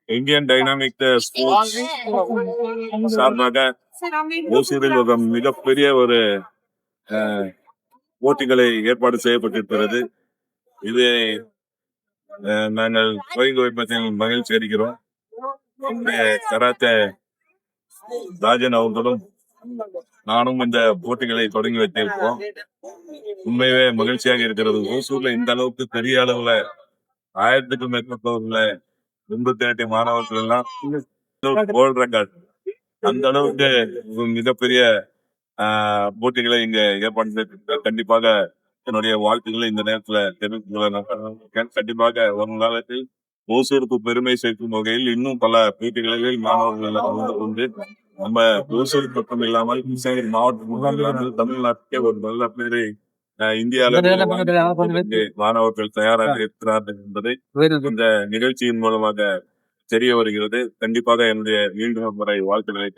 Indian dynamic sports சார்பாக ஓசூரில் ஒரு மிகப்பெரிய ஒரு போட்டிகளை ஏற்பாடு செய்யப்பட்டிருக்கிறது. இதை நாங்கள் துவங்கி வைப்பதில் மகிழ்ச்சி அடைகிறோம். கராத்தே ராஜன் அவர்களும் நானும் இந்த போட்டிகளை தொடங்கி வைத்திருக்கிறோம். உண்மையே மகிழ்ச்சியாக இருக்கிறது. ஓசூர்ல இந்த அளவுக்கு பெரிய அளவுல 1000க்கும் மேற்பட்டவர்கள 88 மாணவர்கள் எல்லாம் வேர்ல்ட் ரெக்கார்ட் அந்த அளவுக்கு மிகப்பெரிய போட்டிகளை இங்க ஏற்பாடு. கண்டிப்பாக என்னுடைய வாழ்த்துக்களை இந்த நேரத்துல தெரிவித்துக் கண்டிப்பாக ஒரு காலத்தில் ஓசூருக்கு பெருமை சேர்க்கும் வகையில் இன்னும் பல போட்டிகளில் மாணவர்கள் கலந்து கொண்டு நம்ம ஓசூர் பக்கம் இல்லாமல் கிருஷ்ணகிரி மாவட்டம் தமிழ்நாட்டுக்கே ஒரு நல்ல பேரை இந்தியாவில் மாணவர்கள் தயாராக இருக்கிறார்கள் என்பதை இந்த நிகழ்ச்சியின் மூலமாக தெரிய வருகிறது. கண்டிப்பாக என்னுடைய மீண்டும் முறை வாழ்த்துக்களை